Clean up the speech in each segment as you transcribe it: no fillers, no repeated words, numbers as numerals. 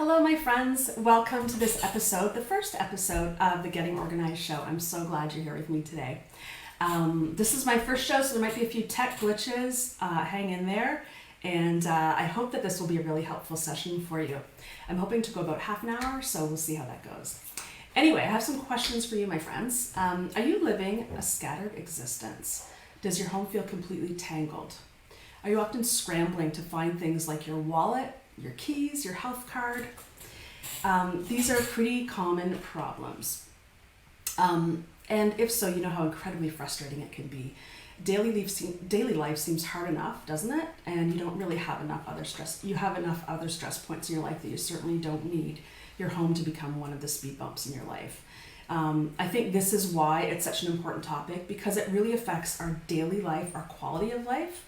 Hello, my friends. Welcome to this episode, the first episode of the Getting Organized show. I'm so glad you're here with me today. This is my first show, so there might be a few tech glitches. Hang in there, and I hope that this will be a really helpful session for you. I'm hoping to go about half an hour, so we'll see how that goes. Anyway, I have some questions for you, my friends. Are you living a scattered existence? Does your home feel completely tangled? Are you often scrambling to find things like your wallet, your keys, your health card? These are pretty common problems. And if so, you know how incredibly frustrating it can be. Daily life seems hard enough, doesn't it? And you don't really have enough other stress. You have enough other stress points in your life that you certainly don't need your home to become one of the speed bumps in your life. I think this is why it's such an important topic, because it really affects our daily life, our quality of life.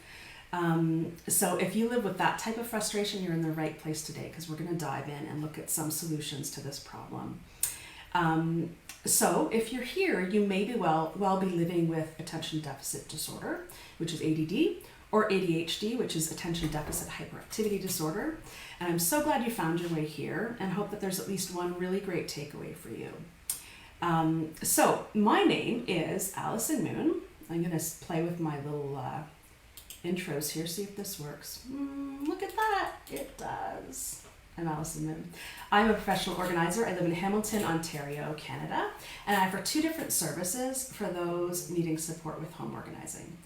So if you live with that type of frustration, you're in the right place today, because we're going to dive in and look at some solutions to this problem. So if you're here, you may be well be living with attention deficit disorder, which is ADD, or ADHD, which is attention deficit hyperactivity disorder. And I'm so glad you found your way here, and hope that there's at least one really great takeaway for you. So my name is Allison Moon. I'm going to play with my little intros here, see if this works. Look at that, it does. I'm Allison Moon. I'm a professional organizer. I live in Hamilton, Ontario, Canada, and I offer two different services for those needing support with home organizing.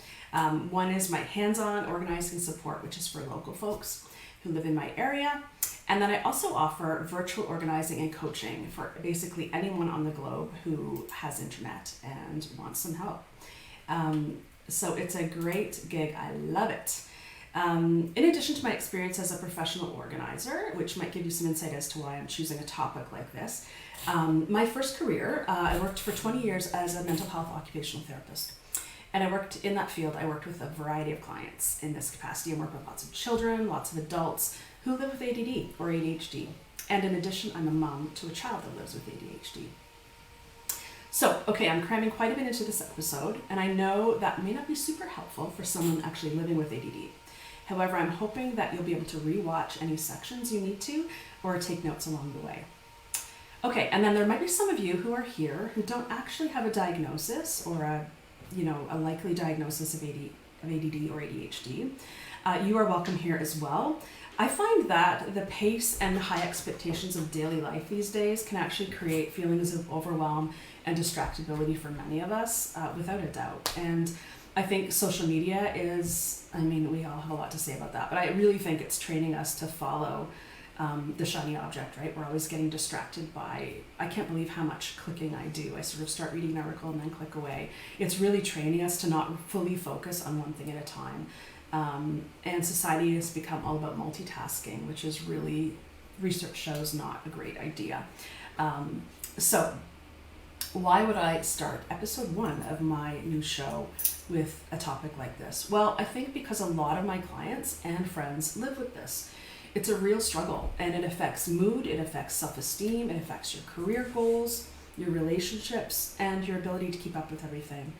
One is my hands-on organizing support, which is for local folks who live in my area. And then I also offer virtual organizing and coaching for basically anyone on the globe who has internet and wants some help. So it's a great gig. I love it. In addition to my experience as a professional organizer, which might give you some insight as to why I'm choosing a topic like this, my first career, I worked for 20 years as a mental health occupational therapist. And I worked in that field. I worked with a variety of clients in this capacity. I worked with lots of children, lots of adults who live with ADD or ADHD. And in addition, I'm a mom to a child that lives with ADHD. So, okay, I'm cramming quite a bit into this episode, and I know that may not be super helpful for someone actually living with ADD. However, I'm hoping that you'll be able to rewatch any sections you need to, or take notes along the way. Okay, and then there might be some of you who are here who don't actually have a diagnosis or a likely diagnosis of ADD or ADHD. You are welcome here as well. I find that the pace and the high expectations of daily life these days can actually create feelings of overwhelm and distractibility for many of us, without a doubt. And I think social media is, we all have a lot to say about that, but I really think it's training us to follow the shiny object, right? We're always getting distracted by, I can't believe how much clicking I do. I sort of start reading an article and then click away. It's really training us to not fully focus on one thing at a time. And society has become all about multitasking, which is really, research shows, not a great idea. So why would I start episode 1 of my new show with a topic like this? Well, I think because a lot of my clients and friends live with this. It's a real struggle, and it affects mood, it affects self-esteem, it affects your career goals, your relationships, and your ability to keep up with everything.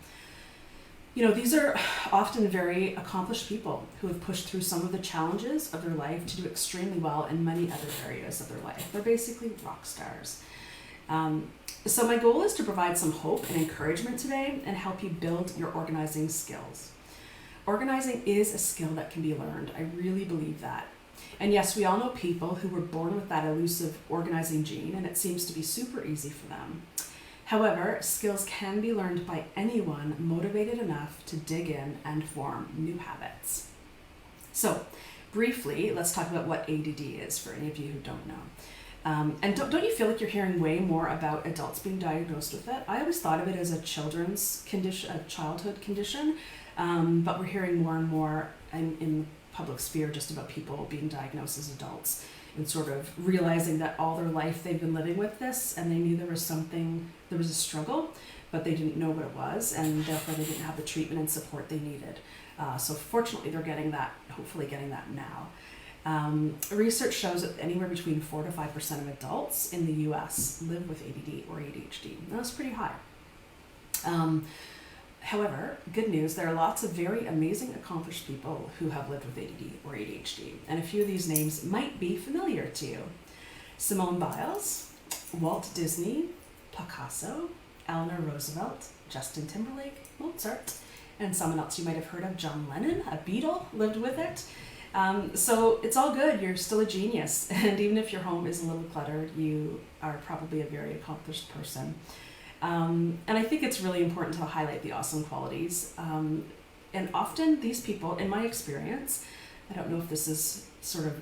These are often very accomplished people who have pushed through some of the challenges of their life to do extremely well in many other areas of their life. They're basically rock stars. So my goal is to provide some hope and encouragement today and help you build your organizing skills. Organizing is a skill that can be learned. I really believe that. And yes, we all know people who were born with that elusive organizing gene, and it seems to be super easy for them. However, skills can be learned by anyone motivated enough to dig in and form new habits. So, briefly, let's talk about what ADD is for any of you who don't know. And don't you feel like you're hearing way more about adults being diagnosed with it? I always thought of it as a children's condition, a childhood condition, but we're hearing more and more in the public sphere just about people being diagnosed as adults and sort of realizing that all their life they've been living with this, and they knew there was a struggle, but they didn't know what it was, and therefore they didn't have the treatment and support they needed. So fortunately they're hopefully getting that now. Research shows that anywhere between 4 to 5% of adults in the US live with ADD or ADHD. And that's pretty high. However, good news, there are lots of very amazing, accomplished people who have lived with ADD or ADHD, and a few of these names might be familiar to you. Simone Biles, Walt Disney, Picasso, Eleanor Roosevelt, Justin Timberlake, Mozart, and someone else you might have heard of, John Lennon, a Beatle, lived with it. So it's all good. You're still a genius. And even if your home is a little cluttered, you are probably a very accomplished person. And I think it's really important to highlight the awesome qualities. And often these people, in my experience, I don't know if this is sort of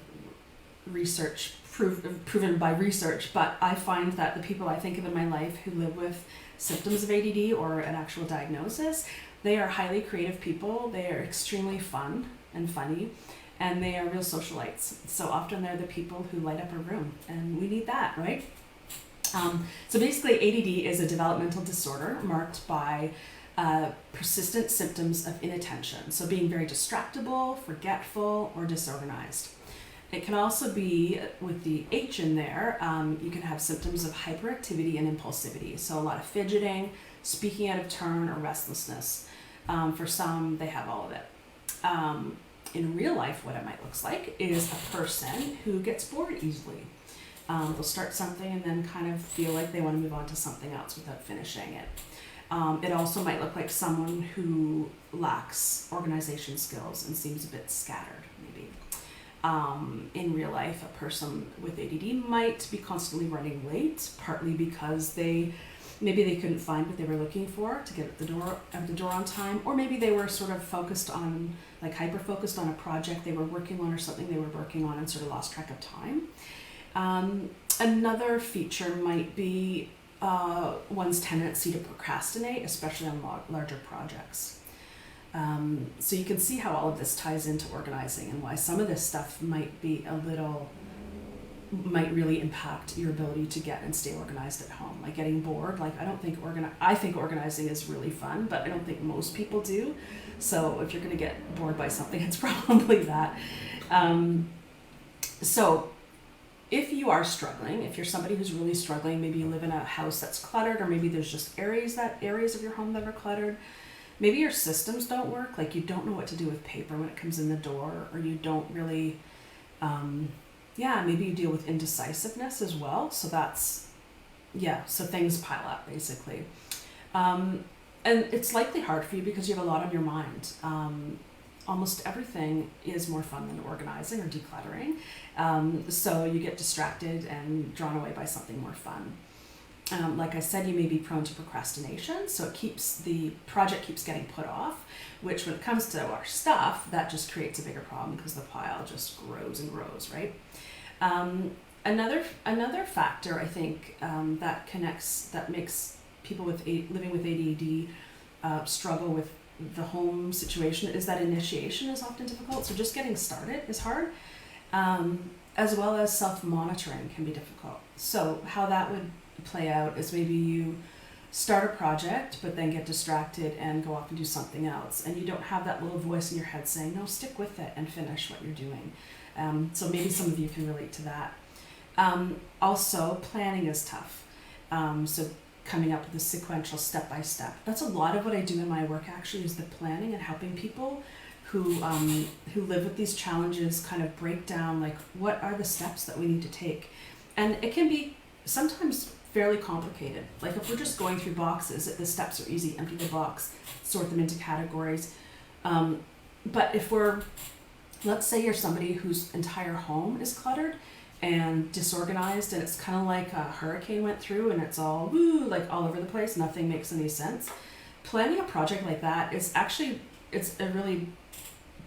research proven by research, but I find that the people I think of in my life who live with symptoms of ADD or an actual diagnosis, they are highly creative people. They are extremely fun and funny, and they are real socialites. So often they're the people who light up a room, and we need that, right? So basically, ADD is a developmental disorder marked by persistent symptoms of inattention. So being very distractible, forgetful, or disorganized. It can also be, with the H in there, you can have symptoms of hyperactivity and impulsivity. So a lot of fidgeting, speaking out of turn, or restlessness. For some, they have all of it. In real life, what it might look like is a person who gets bored easily. They'll start something and then kind of feel like they want to move on to something else without finishing it. It also might look like someone who lacks organization skills and seems a bit scattered, maybe. In real life, a person with ADD might be constantly running late, partly because maybe they couldn't find what they were looking for to get out the door on time, or maybe they were sort of hyper focused on a project they were working on or something they were working on and sort of lost track of time. Another feature might be one's tendency to procrastinate, especially on larger projects. So you can see how all of this ties into organizing and why some of this stuff might really impact your ability to get and stay organized at home. Like getting bored, I think organizing is really fun, but I don't think most people do. So if you're going to get bored by something, it's probably that. So if you are struggling, if you're somebody who's really struggling, maybe you live in a house that's cluttered, or maybe there's just areas of your home that are cluttered. Maybe your systems don't work, like you don't know what to do with paper when it comes in the door, or you don't really, maybe you deal with indecisiveness as well. So so things pile up basically. And it's likely hard for you because you have a lot on your mind. Almost everything is more fun than organizing or decluttering. So you get distracted and drawn away by something more fun. Like I said, you may be prone to procrastination, so the project keeps getting put off, which when it comes to our stuff, that just creates a bigger problem because the pile just grows and grows, right? Another factor I think that makes people living with ADD struggle with the home situation is that initiation is often difficult. So just getting started is hard, as well as self-monitoring can be difficult. So how that would play out is maybe you start a project but then get distracted and go off and do something else, and you don't have that little voice in your head saying, no, stick with it and finish what you're doing. So maybe some of you can relate to that. Also, planning is tough. So coming up with a sequential step-by-step. That's a lot of what I do in my work actually, is the planning and helping people who live with these challenges kind of break down, like, what are the steps that we need to take. And it can be sometimes fairly complicated. Like if we're just going through boxes, the steps are easy. Empty the box, sort them into categories. But if let's say you're somebody whose entire home is cluttered and disorganized, and it's kind of like a hurricane went through and it's all all over the place, nothing makes any sense. Planning a project like that is actually, it's a really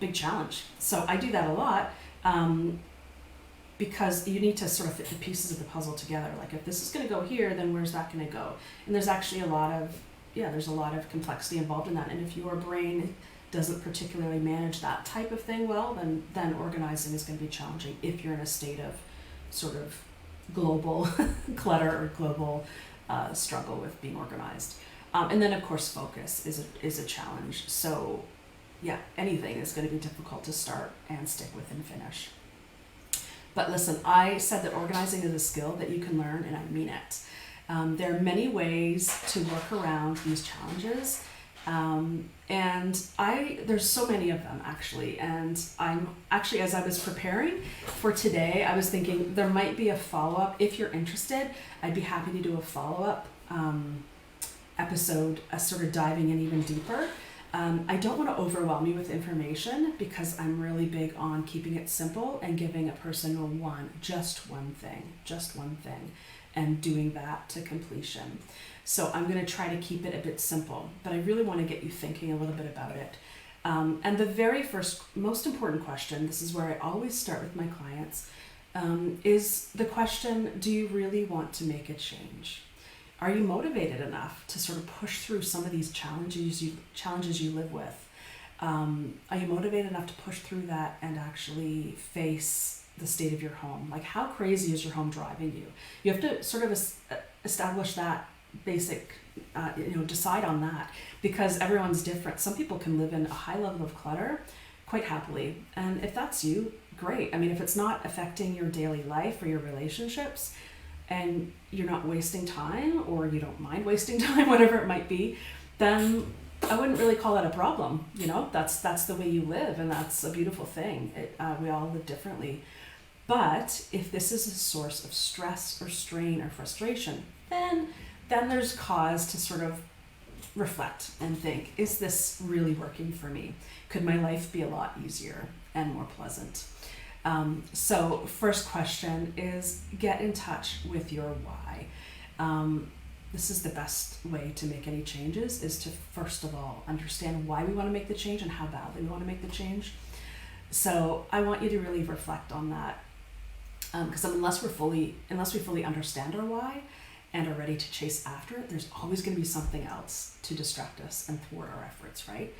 big challenge. So I do that a lot. Because you need to sort of fit the pieces of the puzzle together. Like if this is going to go here, then where's that going to go? And there's actually a lot of complexity involved in that. And if your brain doesn't particularly manage that type of thing well, then organizing is going to be challenging if you're in a state of sort of global clutter or global struggle with being organized. And then of course focus is a challenge. So anything is going to be difficult to start and stick with and finish. But listen, I said that organizing is a skill that you can learn, and I mean it. There are many ways to work around these challenges, And there's so many of them actually. And I'm actually, as I was preparing for today, I was thinking there might be a follow-up. If you're interested, I'd be happy to do a follow-up episode, sort of diving in even deeper. I don't want to overwhelm you with information because I'm really big on keeping it simple and giving a person just one thing, and doing that to completion. So I'm going to try to keep it a bit simple, but I really want to get you thinking a little bit about it. And the very first, most important question, this is where I always start with my clients, is the question, do you really want to make a change? Are you motivated enough to sort of push through some of these challenges you live with? Are you motivated enough to push through that and actually face the state of your home? Like, how crazy is your home driving you? You have to sort of establish that basic, decide on that, because everyone's different. Some people can live in a high level of clutter quite happily. And if that's you, great. I mean, if it's not affecting your daily life or your relationships, and you're not wasting time, or you don't mind wasting time, whatever it might be, then I wouldn't really call that a problem. That's the way you live, and that's a beautiful thing. We all live differently. But if this is a source of stress or strain or frustration, then there's cause to sort of reflect and think, is this really working for me? Could my life be a lot easier and more pleasant? So first question is, get in touch with your why. This is the best way to make any changes, is to first of all understand why we want to make the change and how badly we want to make the change. So I want you to really reflect on that, because unless we fully understand our why and are ready to chase after it, there's always going to be something else to distract us and thwart our efforts, right?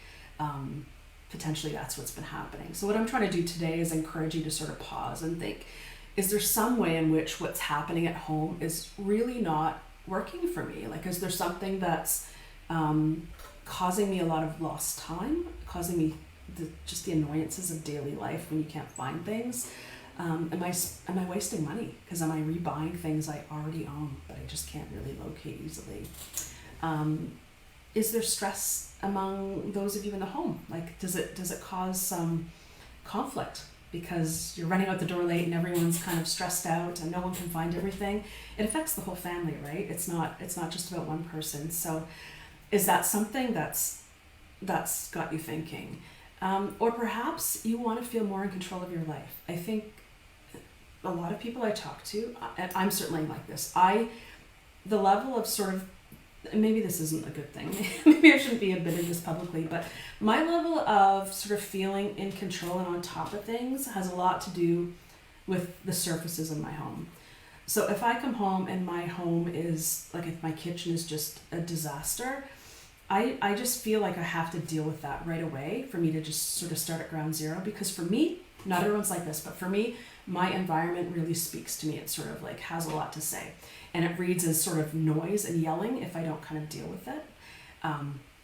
Potentially that's what's been happening. So what I'm trying to do today is encourage you to sort of pause and think, is there some way in which what's happening at home is really not working for me? Like, is there something that's causing me a lot of lost time, causing me just the annoyances of daily life when you can't find things? Am I wasting money? Because am I rebuying things I already own but I just can't really locate easily? Is there stress among those of you in the home? Like, does it cause some conflict because you're running out the door late and everyone's kind of stressed out and no one can find everything? It affects the whole family, right? It's not just about one person. So is that something that's got you thinking? Or perhaps you want to feel more in control of your life. I think a lot of people I talk to, and I'm certainly like this, the level of sort of, maybe this isn't a good thing, maybe I shouldn't be admitting this publicly, but my level of sort of feeling in control and on top of things has a lot to do with the surfaces in my home. So if I come home and my home is, like, if my kitchen is just a disaster, I just feel like I have to deal with that right away for me to just sort of start at ground zero. Because for me, not everyone's like this, but for me, my environment really speaks to me. It sort of like has a lot to say. And it reads as sort of noise and yelling if I don't kind of deal with it.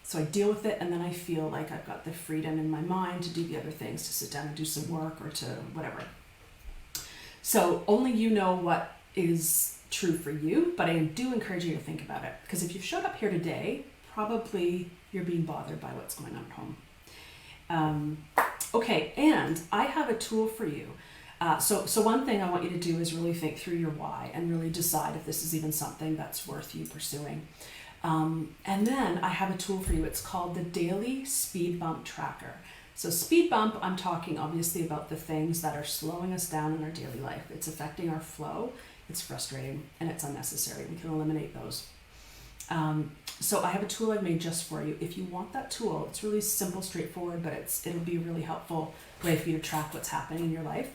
So I deal with it, and then I feel like I've got the freedom in my mind to do the other things, to sit down and do some work or to whatever. So only you know what is true for you, but I do encourage you to think about it. Because if you've showed up here today, probably you're being bothered by what's going on at home. Okay, and I have a tool for you. So one thing I want you to do is really think through your why and really decide if this is even something that's worth you pursuing. And then I have a tool for you. It's called the Daily Speed Bump Tracker. So speed bump, I'm talking obviously about the things that are slowing us down in our daily life. It's affecting our flow, it's frustrating, and it's unnecessary. We can eliminate those. So I have a tool I've made just for you. If you want that tool, it's really simple, straightforward, but it'll be a really helpful way for you to track what's happening in your life.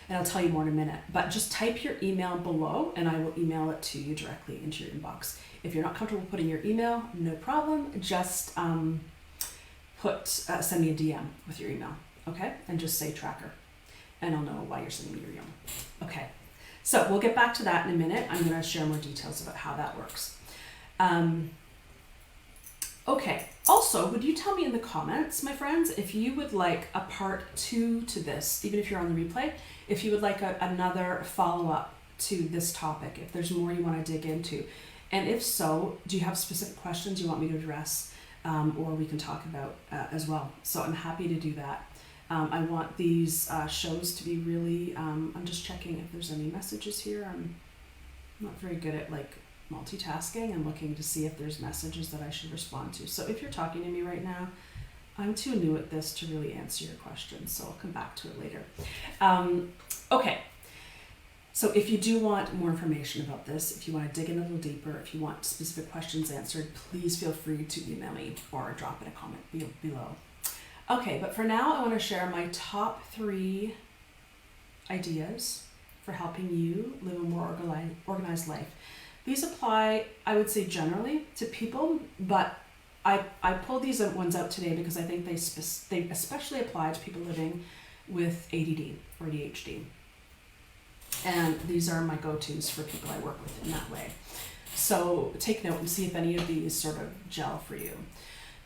And I'll tell you more in a minute. But just type your email below and I will email it to you directly into your inbox. If you're not comfortable putting your email, no problem. Just send me a DM with your email, okay? And just say tracker, and I'll know why you're sending me your email. Okay, so we'll get back to that in a minute. I'm going to share more details about how that works. Okay, also, would you tell me in the comments, my friends, if you would like a part 2 to this, even if you're on the replay, if you would like another follow-up to this topic, if there's more you want to dig into. And if so, do you have specific questions you want me to address? or we can talk about as well. So I'm happy to do that. I want these shows to be really, I'm just checking if there's any messages here. I'm not very good at like multitasking and looking to see if there's messages that I should respond to. So if you're talking to me right now, I'm too new at this to really answer your questions, so I'll come back to it later. Okay, so if you do want more information about this, if you want to dig in a little deeper, if you want specific questions answered, please feel free to email me or drop in a comment below. Okay, but for now I want to share my top 3 ideas for helping you live a more organized life. These apply, I would say, generally to people, but I pulled these ones out today because I think they especially apply to people living with ADD or ADHD. And these are my go-tos for people I work with in that way. So take note and see if any of these sort of gel for you.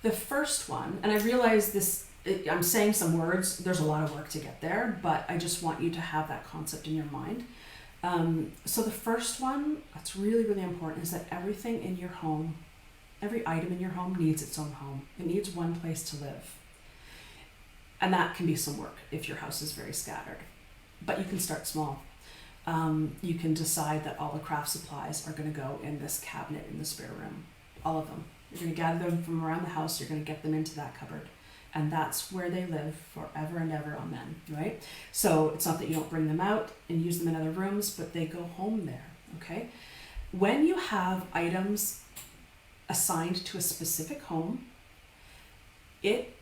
The first one, and I realize this, I'm saying some words, there's a lot of work to get there, but I just want you to have that concept in your mind. So the first one that's really, really important is that everything in your home, every item in your home needs its own home. It needs one place to live. And that can be some work if your house is very scattered. But you can start small. You can decide that all the craft supplies are going to go in this cabinet in the spare room. All of them. You're going to gather them from around the house. You're going to get them into that cupboard. And that's where they live forever and ever, amen, right? So it's not that you don't bring them out and use them in other rooms, but they go home there, okay? When you have items assigned to a specific home, it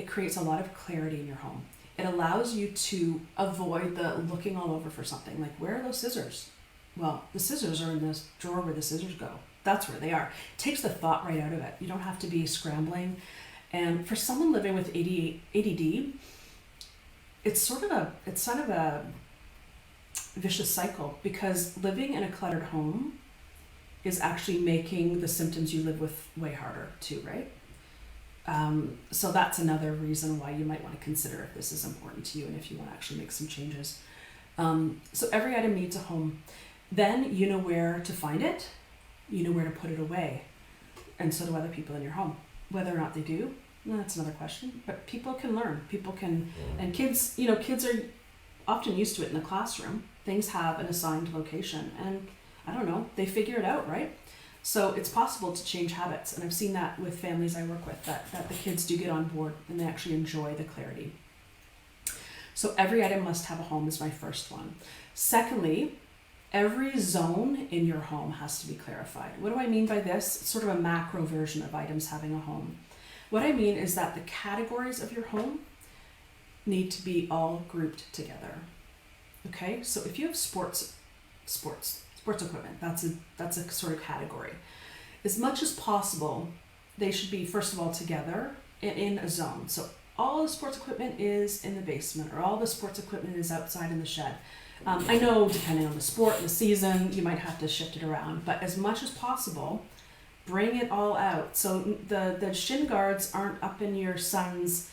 creates a lot of clarity in your home. It allows you to avoid the looking all over for something. Like, where are those scissors? Well, the scissors are in this drawer where the scissors go. That's where they are. It takes the thought right out of it. You don't have to be scrambling. And for someone living with ADD, it's sort of a vicious cycle, because living in a cluttered home is actually making the symptoms you live with way harder too, right? So that's another reason why you might want to consider if this is important to you and if you want to actually make some changes. So every item needs a home. Then you know where to find it, you know where to put it away, and so do other people in your home. Whether or not they do, that's another question. But people can learn. People can, and kids are often used to it in the classroom. Things have an assigned location, and I don't know, they figure it out, right? So it's possible to change habits, and I've seen that with families I work with, that the kids do get on board and they actually enjoy the clarity. So every item must have a home is my first one. Secondly, every zone in your home has to be clarified. What do I mean by this? It's sort of a macro version of items having a home. What I mean is that the categories of your home need to be all grouped together. Okay, so if you have sports equipment, that's a sort of category. As much as possible, they should be, first of all, together in a zone. So all the sports equipment is in the basement, or all the sports equipment is outside in the shed. I know depending on the sport and the season, you might have to shift it around, but as much as possible, bring it all out. So the shin guards aren't up in your son's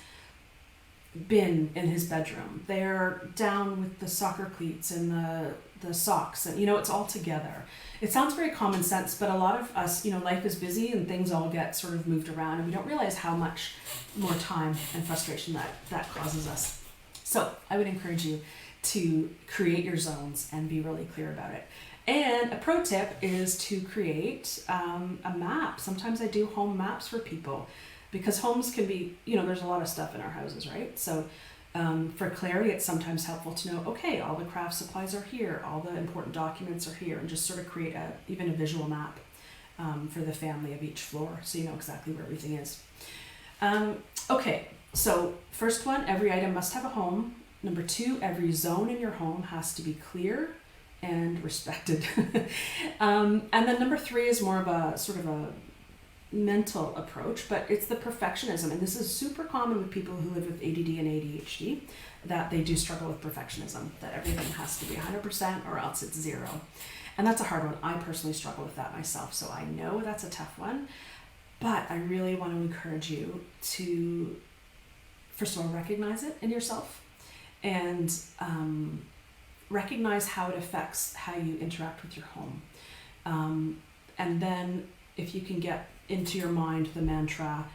bin in his bedroom. They're down with the soccer cleats and the socks, and it's all together. It sounds very common sense, but a lot of us, life is busy and things all get sort of moved around, and we don't realize how much more time and frustration that causes us. So I would encourage you to create your zones and be really clear about it. And a pro tip is to create a map. Sometimes I do home maps for people, because homes can be, there's a lot of stuff in our houses, right? So for clarity, it's sometimes helpful to know, okay, all the craft supplies are here, all the important documents are here, and just sort of create even a visual map for the family of each floor, so you know exactly where everything is. Okay, so first one, every item must have a home. Number 2, every zone in your home has to be clear and respected. And then number 3 is more of a sort of a mental approach, but it's the perfectionism. And this is super common with people who live with ADD and ADHD, that they do struggle with perfectionism, that everything has to be 100% or else it's 0. And that's a hard one. I personally struggle with that myself, so I know that's a tough one. But I really want to encourage you to, first of all, recognize it in yourself, and recognize how it affects how you interact with your home. And then if you can get into your mind the mantra,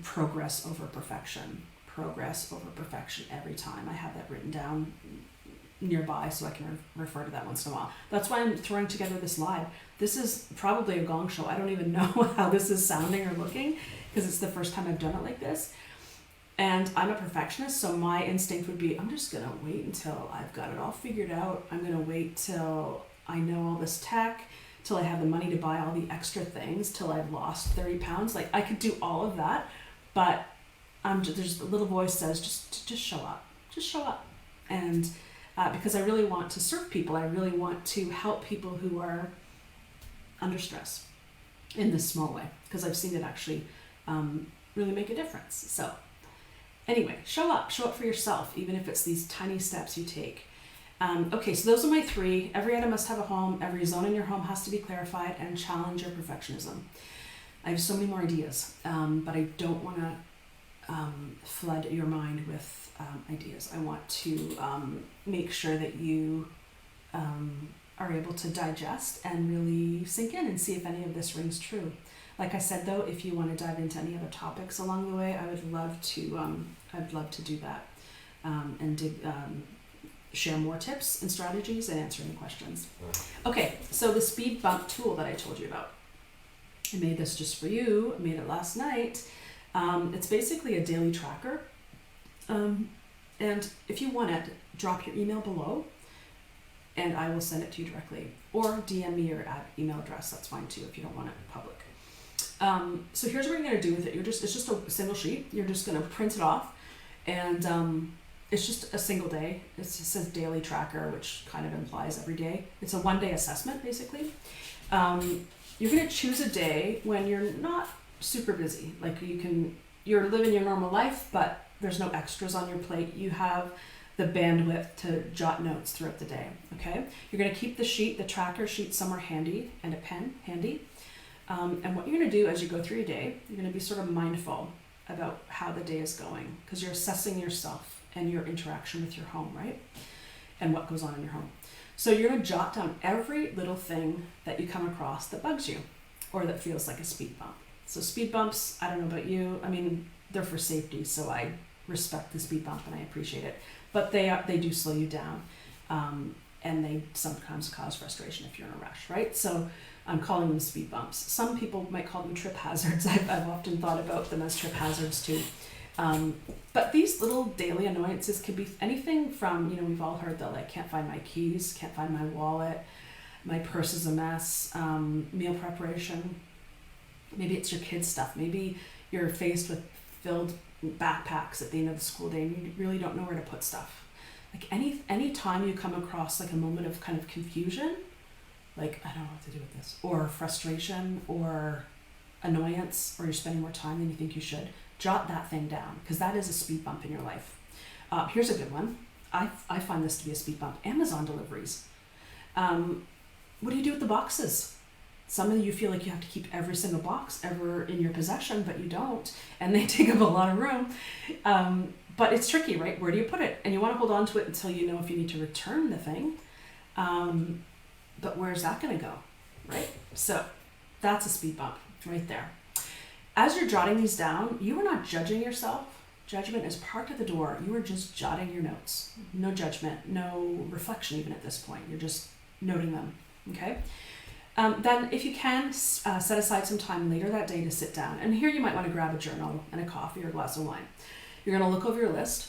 progress over perfection. Progress over perfection every time. I have that written down nearby so I can refer to that once in a while. That's why I'm throwing together this live. This is probably a gong show. I don't even know how this is sounding or looking because it's the first time I've done it like this. And I'm a perfectionist, so my instinct would be, I'm just going to wait until I've got it all figured out. I'm going to wait till I know all this tech, till I have the money to buy all the extra things, till I've lost 30 pounds. Like, I could do all of that, but there's a little voice says, just show up. Just show up. And because I really want to serve people. I really want to help people who are under stress in this small way, because I've seen it actually really make a difference. So anyway, show up for yourself, even if it's these tiny steps you take. Okay, so those are my 3. Every item must have a home. Every zone in your home has to be clarified, and challenge your perfectionism. I have so many more ideas, but I don't want to flood your mind with ideas. I want to make sure that you are able to digest and really sink in and see if any of this rings true. Like I said, though, if you want to dive into any other topics along the way, I would love to. I'd love to do that and share more tips and strategies and answer any questions. Okay, so the speed bump tool that I told you about. I made this just for you. I made it last night. It's basically a daily tracker. And if you want it, drop your email below and I will send it to you directly, or DM me your email address. That's fine too if you don't want it public. So here's what you're going to do with it. It's just a single sheet. You're just going to print it off, and it's just a single day. It says daily tracker, which kind of implies every day. It's a 1-day assessment basically. You're going to choose a day when you're not super busy. Like you're living your normal life, but there's no extras on your plate. You have the bandwidth to jot notes throughout the day, okay? You're gonna keep the tracker sheet somewhere handy, and a pen handy. And what you're gonna do as you go through your day, you're gonna be sort of mindful about how the day is going, because you're assessing yourself and your interaction with your home, right? And what goes on in your home. So you're gonna jot down every little thing that you come across that bugs you, or that feels like a speed bump. So speed bumps, I don't know about you, I mean, they're for safety, so I respect the speed bump and I appreciate it. But they do slow you down, and they sometimes cause frustration if you're in a rush, right? So I'm calling them speed bumps. Some people might call them trip hazards. I've often thought about them as trip hazards too. But these little daily annoyances could be anything from, we've all heard that, like, can't find my keys, can't find my wallet, my purse is a mess, meal preparation. Maybe it's your kids' stuff. Maybe you're faced with filled backpacks at the end of the school day and you really don't know where to put stuff. Like any time you come across like a moment of kind of confusion, like, I don't know what to do with this, or frustration or annoyance, or you're spending more time than you think you should, jot that thing down, because that is a speed bump in your life. Here's a good one. I find this to be a speed bump. Amazon deliveries. What do you do with the boxes? Some of you feel like you have to keep every single box ever in your possession, but you don't, and they take up a lot of room. But it's tricky, right? Where do you put it? And you want to hold on to it until you know if you need to return the thing. But where's that going to go, right? So that's a speed bump right there. As you're jotting these down, you are not judging yourself. Judgment is parked at the door. You are just jotting your notes. No judgment, no reflection even at this point. You're just noting them, okay? Then if you can, set aside some time later that day to sit down. And here you might want to grab a journal and a coffee or a glass of wine. You're going to look over your list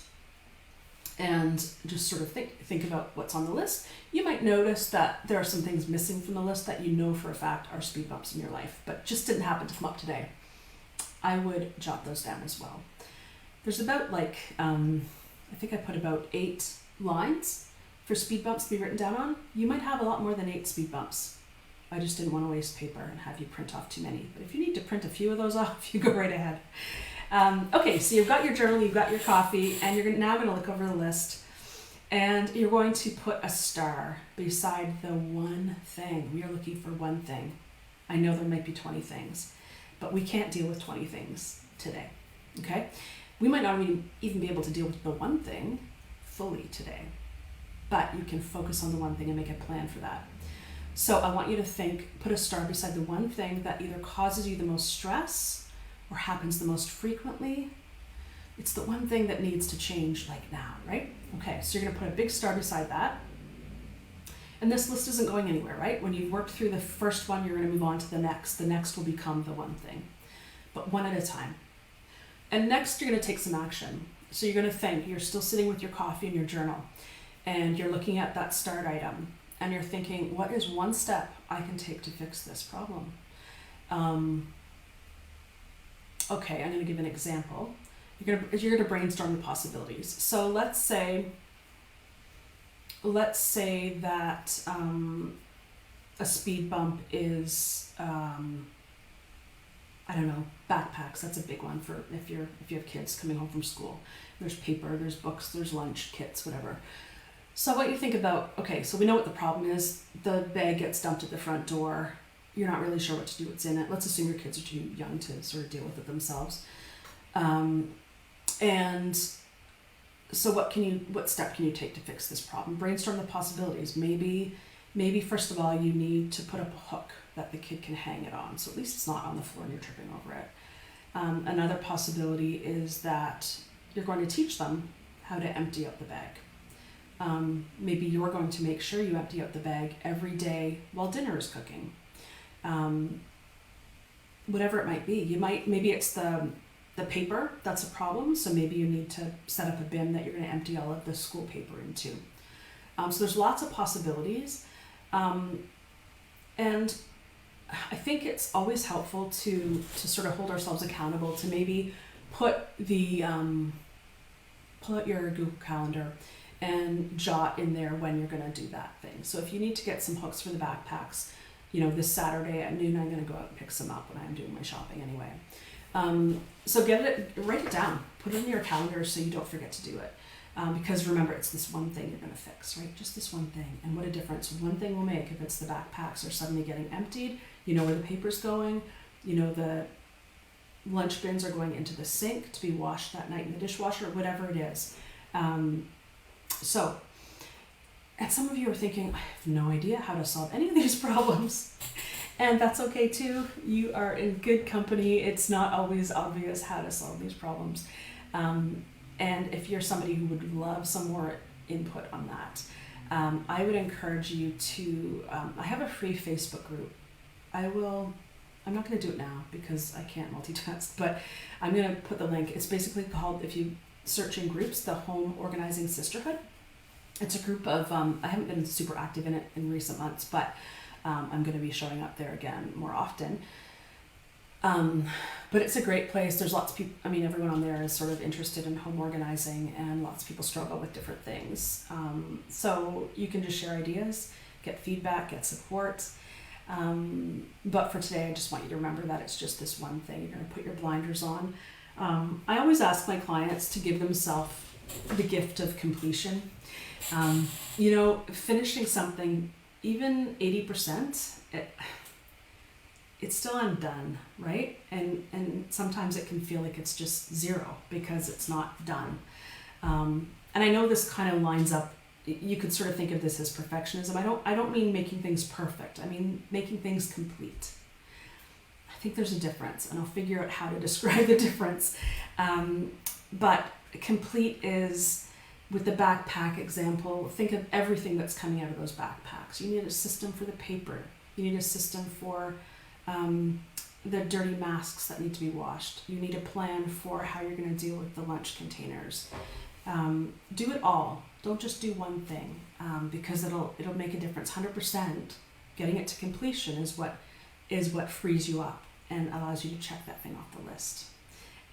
and just sort of think about what's on the list. You might notice that there are some things missing from the list that you know for a fact are speed bumps in your life, but just didn't happen to come up today. I would jot those down as well. There's about I think I put about 8 lines for speed bumps to be written down on. You might have a lot more than 8 speed bumps. I just didn't want to waste paper and have you print off too many. But if you need to print a few of those off, you go right ahead. Okay, so you've got your journal, you've got your coffee, and you're now going to look over the list. And you're going to put a star beside the one thing. We are looking for one thing. I know there might be 20 things, but we can't deal with 20 things today, okay? We might not even be able to deal with the one thing fully today, but you can focus on the one thing and make a plan for that. So I want you to put a star beside the one thing that either causes you the most stress or happens the most frequently. It's the one thing that needs to change like now, right? Okay, so you're gonna put a big star beside that. And this list isn't going anywhere, right? When you've worked through the first one, you're gonna move on to the next. The next will become the one thing, but one at a time. And next you're gonna take some action. So you're gonna think, you're still sitting with your coffee and your journal, and you're looking at that start item, and you're thinking, what is one step I can take to fix this problem? Okay, I'm gonna give an example. You're gonna brainstorm the possibilities. So let's say that a speed bump is I don't know, backpacks. That's a big one for if you have kids coming home from school. There's paper, there's books, there's lunch kits, whatever. So what you think about, okay, so we know what the problem is. The bag gets dumped at the front door. You're not really sure what to do, what's in it. Let's assume your kids are too young to sort of deal with it themselves. And so what step can you take to fix this problem? Brainstorm the possibilities. Maybe first of all, you need to put up a hook that the kid can hang it on, so at least it's not on the floor and you're tripping over it. Another possibility is that you're going to teach them how to empty out the bag. Maybe you're going to make sure you empty out the bag every day while dinner is cooking. Whatever it might be. Maybe it's the paper that's a problem, so maybe you need to set up a bin that you're going to empty all of the school paper into. So there's lots of possibilities. And I think it's always helpful to sort of hold ourselves accountable, to maybe pull out your Google Calendar and jot in there when you're going to do that thing. So if you need to get some hooks for the backpacks, this Saturday at noon, I'm going to go out and pick some up when I'm doing my shopping anyway. So write it down, put it in your calendar so you don't forget to do it. Because remember, it's this one thing you're going to fix, right? Just this one thing. And what a difference one thing will make if it's the backpacks are suddenly getting emptied. You know where the paper's going. The lunch bins are going into the sink to be washed that night in the dishwasher, whatever it is. And some of you are thinking, I have no idea how to solve any of these problems. And that's okay too. You are in good company. It's not always obvious how to solve these problems. And if you're somebody who would love some more input on that, I would encourage you to, I have a free Facebook group. I'm not going to do it now because I can't multitask, but I'm going to put the link. It's basically called, if you search in groups, the Home Organizing Sisterhood. It's a group of, I haven't been super active in it in recent months, but I'm going to be showing up there again more often. But it's a great place. There's lots of people, everyone on there is sort of interested in home organizing, and lots of people struggle with different things. So you can just share ideas, get feedback, get support. But for today, I just want you to remember that it's just this one thing. You're going to put your blinders on. I always ask my clients to give themselves the gift of completion. Finishing something, even 80%, it's still undone, right? And sometimes it can feel like it's just zero because it's not done. And I know this kind of lines up. You could sort of think of this as perfectionism. I don't mean making things perfect. I mean making things complete. I think there's a difference, and I'll figure out how to describe the difference. But complete is, with the backpack example, think of everything that's coming out of those backpacks. You need a system for the paper. You need a system for the dirty masks that need to be washed. You need a plan for how you're going to deal with the lunch containers. Do it all. Don't just do one thing, because it'll make a difference. 100% getting it to completion is what frees you up and allows you to check that thing off the list.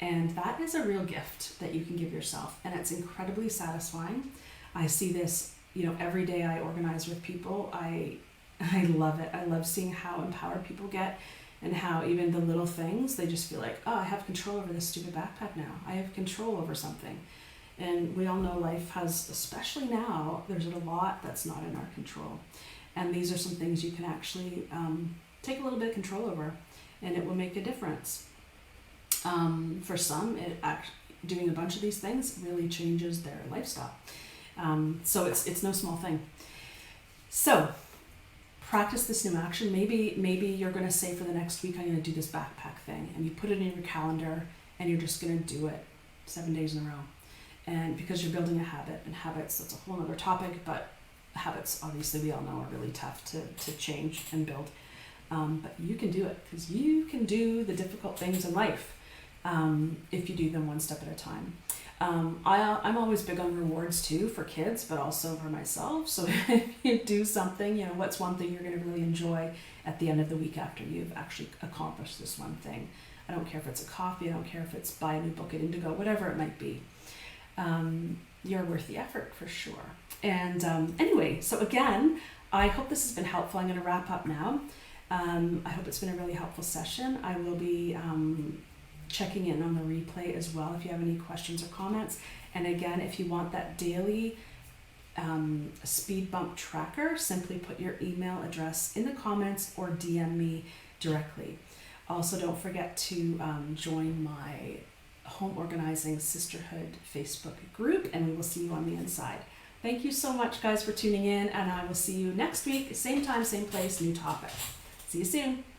And that is a real gift that you can give yourself, and it's incredibly satisfying. I see this, every day I organize with people. I love it. I love seeing how empowered people get, and how even the little things, they just feel like, oh, I have control over this stupid backpack now. I have control over something. And we all know life has, especially now, there's a lot that's not in our control. And these are some things you can actually take a little bit of control over, and it will make a difference. For some, doing a bunch of these things really changes their lifestyle. So it's no small thing. So practice this new action. Maybe you're going to say for the next week, I'm going to do this backpack thing, and you put it in your calendar and you're just going to do it 7 days in a row. And because you're building a habit, and habits, that's a whole other topic, but habits, obviously, we all know are really tough to change and build. But you can do it, because you can do the difficult things in life if you do them one step at a time. I'm always big on rewards too, for kids, but also for myself. So if you do something, what's one thing you're going to really enjoy at the end of the week after you've actually accomplished this one thing? I don't care if it's a coffee, I don't care if it's buy a new book at Indigo, whatever it might be. You're worth the effort for sure. And anyway, so again, I hope this has been helpful. I'm going to wrap up now. I hope it's been a really helpful session. I will be checking in on the replay as well if you have any questions or comments. And again, if you want that daily speed bump tracker, simply put your email address in the comments or DM me directly. Also, don't forget to join my Home Organizing Sisterhood Facebook group, and we will see you on the inside. Thank you so much, guys, for tuning in, and I will see you next week, same time, same place, new topic. See you soon.